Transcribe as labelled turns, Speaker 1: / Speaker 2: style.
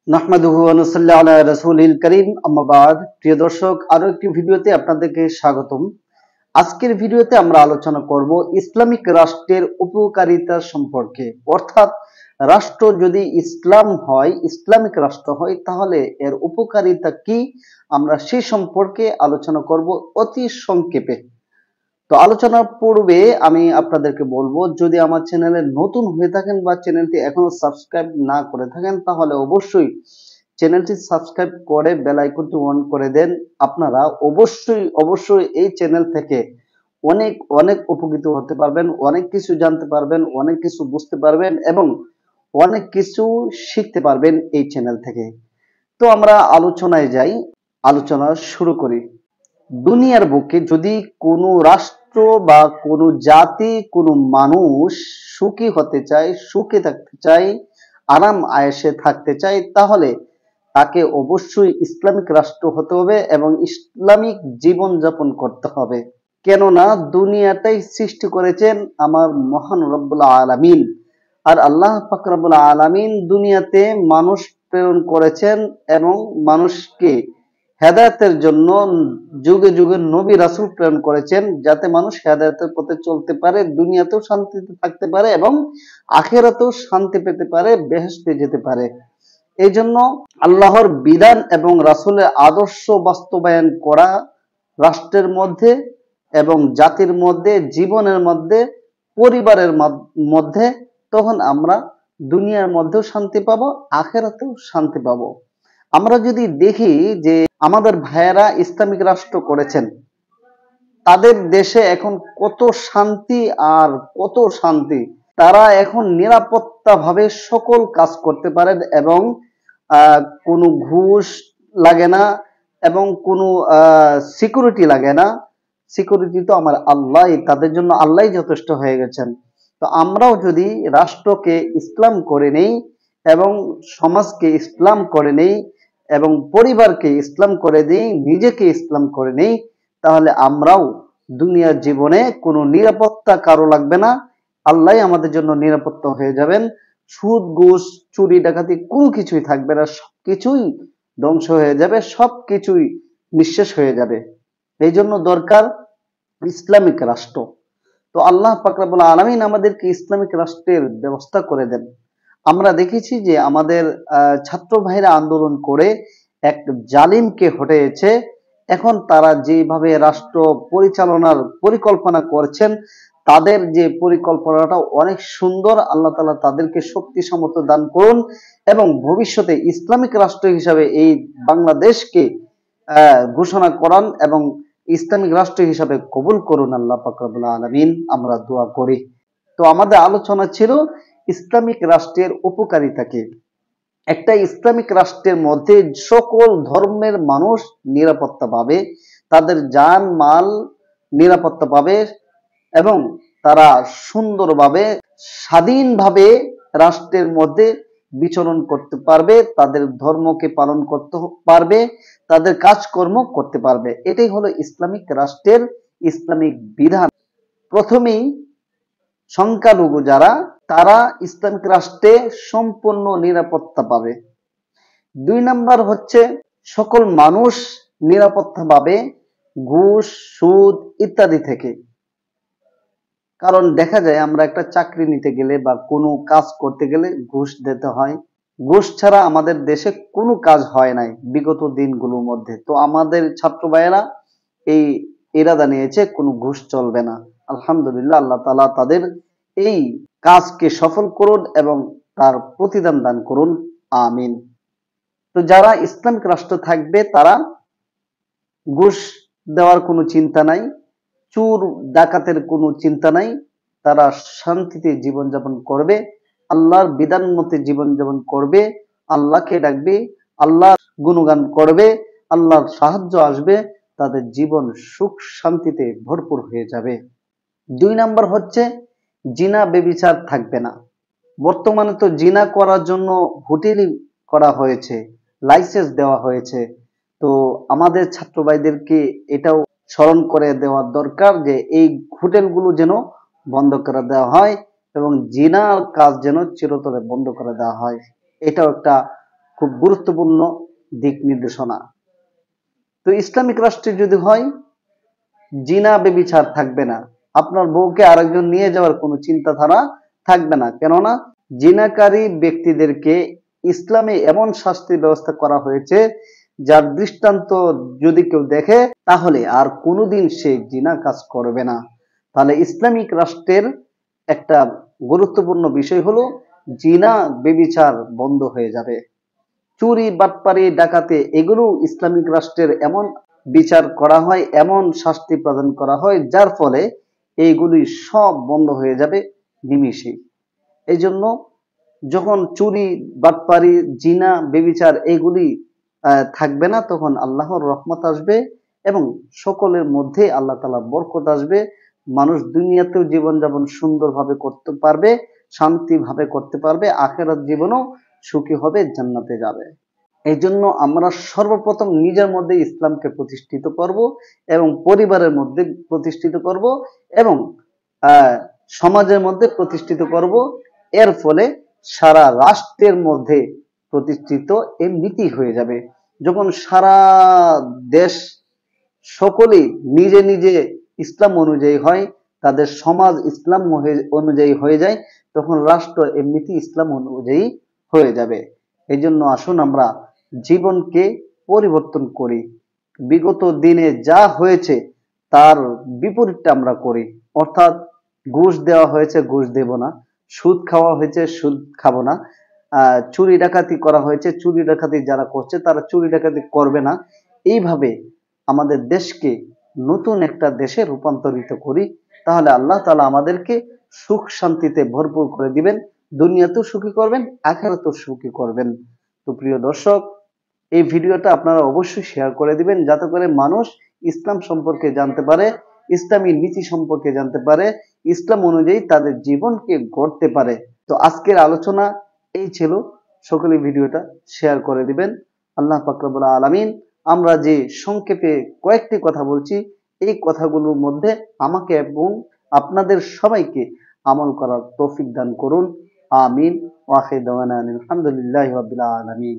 Speaker 1: নাহমাদুহু ওয়া নুসাল্লি আলা রাসূলিল কারীম আম্মা বাদ। প্রিয় দর্শক, আরো একটি ভিডিওতে আপনাদেরকে স্বাগতম। আজকের ভিডিওতে আমরা আলোচনা করব ইসলামিক রাষ্ট্রের উপকারিতা সম্পর্কে। অর্থাৎ রাষ্ট্র যদি ইসলাম হয়, ইসলামিক রাষ্ট্র হয়, তাহলে এর উপকারিতা কি, আমরা সে সম্পর্কে আলোচনা করব অতি সংক্ষেপে। তো আলোচনার পূর্বে আমি আপনাদেরকে বলবো, যদি আমার চ্যানেলে নতুন হয়ে থাকেন বা চ্যানেলটি এখনো সাবস্ক্রাইব না করে থাকেন, তাহলে অবশ্যই চ্যানেলটি সাবস্ক্রাইব করে বেল আইকনটি অন করে দেন। আপনারা অবশ্যই এই চ্যানেল থেকে অনেক অনেক উপকৃত হতে পারবেন, অনেক কিছু জানতে পারবেন, অনেক কিছু বুঝতে পারবেন এবং অনেক কিছু শিখতে পারবেন এই চ্যানেল থেকে। তো আমরা আলোচনায় যাই, আলোচনা শুরু করি। দুনিয়ার বুকে যদি কোনো রাষ্ট্র বা কোনো জাতি, কোনো মানুষ সুখী হতে চায়, সুখে থাকতে চায়, আরাম আয়েশে থাকতে চায়, তাহলে তাকে অবশ্যই ইসলামিক রাষ্ট্র হতে হবে এবং ইসলামিক জীবন যাপন করতে হবে। কেননা দুনিয়াটাই সৃষ্টি করেছেন আমার মহান রব্বুল আলামিন। আর আল্লাহ পাক রব্বুল আলামিন দুনিয়াতে মানুষ প্রেরণ করেছেন এবং মানুষকে হেদায়েতের জন্য যুগে যুগে নবী রাসূল প্রেরণ করেছেন, যাতে মানুষ হেদায়েতের পথে চলতে পারে, দুনিয়াতেও শান্তিতে থাকতে পারে এবং আখিরাতেও শান্তি পেতে পারে, বেহেশতে যেতে পারে। এই জন্য আল্লাহর বিধান এবং রাসূলের আদর্শ বাস্তবায়ন করা রাষ্ট্রের মধ্যে এবং জাতির মধ্যে, জীবনের মধ্যে, পরিবারের মধ্যে, তখন আমরা দুনিয়ার মধ্যেও শান্তি পাবো, আখিরাতেও শান্তি পাবো। আমরা যদি দেখি যে আমাদের ভাইয়েরা ইসলামিক রাষ্ট্র করেছেন, তাদের দেশে এখন কত শান্তি আর কত শান্তি। তারা এখন নিরাপত্তা ভাবে সকল কাজ করতে পারেন এবং কোনো ঘুষ লাগে না এবং কোনো সিকিউরিটি লাগে না। সিকিউরিটি তো আমার আল্লাহ, তাদের জন্য আল্লাহ যথেষ্ট হয়ে গেছেন। তো আমরাও যদি রাষ্ট্রকে ইসলাম করে নেই এবং সমাজকে ইসলাম করে নেই এবং পরিবারকে ইসলাম করে দিই, নিজেকে ইসলাম করে নেই, তাহলে আমরাও দুনিয়ার জীবনে কোনো নিরাপত্তা কারো লাগবে না। আল্লাহ আমাদের জন্য নিরাপত্তা হয়ে যাবেন। সুদ ঘুষ চুরি ডাকাতি কোনো কিছুই থাকবে না, সবকিছুই ধ্বংস হয়ে যাবে, সবকিছুই নিঃশেষ হয়ে যাবে। এই জন্য দরকার ইসলামিক রাষ্ট্র। তো আল্লাহ পাক রব্বুল আলামিন আমাদেরকে ইসলামিক রাষ্ট্রের ব্যবস্থা করে দেন। আমরা দেখেছি যে আমাদের ছাত্র ভাইরা আন্দোলন করে এক জালিমকে হটিয়েছে। এখন তারা যেভাবে রাষ্ট্র পরিচালনার পরিকল্পনা করছেন, তাদের যে পরিকল্পনাটা অনেক সুন্দর। আল্লাহ তাআলা তাদেরকে শক্তি সামর্থ্য দান করুন এবং ভবিষ্যতে ইসলামিক রাষ্ট্র হিসাবে এই বাংলাদেশকে ঘোষণা করান এবং ইসলামিক রাষ্ট্র হিসাবে কবুল করুন আল্লাহ পাক রব্বুল আলামিন, আমরা দোয়া করি। তো আমাদের আলোচনা ছিল ইসলামিক রাষ্ট্রের উপকারিতা কি। একটা ইসলামিক রাষ্ট্রের মধ্যে সকল ধর্মের মানুষ নিরাপত্তা পাবে, তাদের জান মাল নিরাপত্তা পাবে এবং তারা সুন্দরভাবে স্বাধীনভাবে রাষ্ট্রের মধ্যে বিচরণ করতে পারবে, তাদের ধর্মকে পালন করতে পারবে, তাদের কাজকর্ম করতে পারবে। এটাই হলো ইসলামিক রাষ্ট্রের ইসলামিক বিধান। প্রথমেই সংখ্যালঘু যারা, তারা ইসলামিক রাষ্ট্রে সম্পূর্ণ নিরাপত্তা পাবে। ২ নাম্বার হচ্ছে সকল মানুষ নিরাপত্তা পাবে ঘুষ সুদ ইত্যাদি থেকে। কারণ দেখা যায় আমরা একটা চাকরি নিতে গেলে বা কোনো কাজ করতে গেলে ঘুষ দিতে হয়। ঘুষ ছাড়া আমাদের দেশে কোনো কাজ হয় নাই বিগত দিনগুলোর মধ্যে। তো আমাদের ছাত্র ভাইয়েরা এই ইরাদা নিয়েছে কোনো ঘুষ চলবে না। আলহামদুলিল্লাহ, আল্লাহ তাআলা তাদের এই কাজকে সফল করুন এবং তার প্রতিদান দান করুন, আমিন। তো যারা ইসলামিক রাষ্ট্র থাকবে, তারা ঘুষ দেওয়ার কোনো চিন্তা নাই, চোর ডাকাতের কোনো চিন্তা নাই, তারা শান্তিতে জীবনযাপন করবে, আল্লাহর বিধান মতে জীবনযাপন করবে, আল্লাহকে ডাকবে, আল্লাহর গুণগান করবে, আল্লাহর সাহায্য আসবে, তাদের জীবন সুখ শান্তিতে ভরপুর হয়ে যাবে। ২ নাম্বার হচ্ছে জিনা বেবিচার থাকবে না। বর্তমানে তো জিনা করার জন্য হোটেলই করা হয়েছে, লাইসেন্স দেওয়া হয়েছে। তো আমাদের ছাত্র ভাইদেরকে এটাও স্মরণ করে দেওয়া দরকার যে এই হোটেলগুলো যেন বন্ধ করে দেওয়া হয় এবং জিনার কাজ যেন চিরতরে বন্ধ করে দেওয়া হয়। এটাও একটা খুব গুরুত্বপূর্ণ দিক নির্দেশনা। তো ইসলামিক রাষ্ট্রে যদি হয়, জিনা বেবিচার থাকবে না, আপনার বউকে আরেকজন নিয়ে যাওয়ার কোনো চিন্তাধারা থাকবে না, কেননা জিনাকারী ব্যক্তিদেরকে ইসলামে এমন শাস্তির ব্যবস্থা করা হয়েছে যার দৃষ্টান্ত যদি কেউ দেখে তাহলে আর কোনোদিন সে জিনা কাজ করবে না। তাহলে ইসলামিক রাষ্ট্রের একটা গুরুত্বপূর্ণ বিষয় হলো জিনা বেবিচার বন্ধ হয়ে যাবে। চুরি, বাটপারি, ডাকাতি এগুলো ইসলামিক রাষ্ট্রের এমন বিচার করা হয়, এমন শাস্তি প্রদান করা হয় যার ফলে এইগুলি সব বন্ধ হয়ে যাবে নিমিষেই। এই জন্য যখন চুরি, বাটপারি, জিনা, বেবিচার এগুলি থাকবে না, তখন আল্লাহর রহমত আসবে এবং সকলের মধ্যে আল্লাহ তাআলার বরকত আসবে। মানুষ দুনিয়াতেও জীবনযাপন সুন্দরভাবে করতে পারবে, শান্তিভাবে করতে পারবে, আখিরাত জীবনও সুখী হবে, জান্নাতে যাবে। এই জন্য আমরা সর্বপ্রথম নিজের মধ্যে ইসলামকে প্রতিষ্ঠিত করব এবং পরিবারের মধ্যে প্রতিষ্ঠিত করব এবং সমাজের মধ্যে প্রতিষ্ঠিত করব। এর ফলে সারা রাষ্ট্রের মধ্যে প্রতিষ্ঠিত এমনিতেই হয়ে যাবে। যখন সারা দেশ সকলেই নিজে নিজে ইসলাম অনুযায়ী হয়, তাদের সমাজ ইসলাম অনুযায়ী হয়ে যায়, তখন রাষ্ট্র এমনিতেই ইসলাম অনুযায়ী হয়ে যাবে। এই জন্য আসুন আমরা জীবনকে পরিবর্তন করি। বিগত দিনে যা হয়েছে তার বিপরীতটা আমরা করি, অর্থাৎ ঘুষ দেওয়া হয়েছে ঘুষ দেব না, সুদ খাওয়া হয়েছে সুদ খাবো না, চুরি ডাকাতি করা হয়েছে চুরি ডাকাতি যারা করছে তারা চুরি ডাকাতি করবে না। এইভাবে আমাদের দেশকে নতুন একটা দেশে রূপান্তরিত করি, তাহলে আল্লাহ তাআলা আমাদেরকে সুখ শান্তিতে ভরপুর করে দিবেন, দুনিয়াতেও সুখী করবেন, আখিরাতেও সুখী করবেন। তো প্রিয় দর্শক, এই ভিডিওটা আপনারা অবশ্যই শেয়ার করে দিবেন যাতে করে মানুষ ইসলাম সম্পর্কে জানতে পারে, ইসলামী নীতি সম্পর্কে জানতে পারে, ইসলাম অনুযায়ী তাদের জীবনকে গড়তে পারে। তো আজকের আলোচনা এই ছিল, সকলে ভিডিওটা শেয়ার করে দিবেন। আল্লাহ পাক রব্বুল আলামিন আমরা যে সংক্ষেপে কয়েকটি কথা বলছি এই কথাগুলোর মধ্যে আমাকে এবং আপনাদের সবাইকে আমল করার তৌফিক দান করুন। আমিন। ওয়া আখিরু দাওয়ানা আলহামদুলিল্লাহি রাব্বিল আলামিন।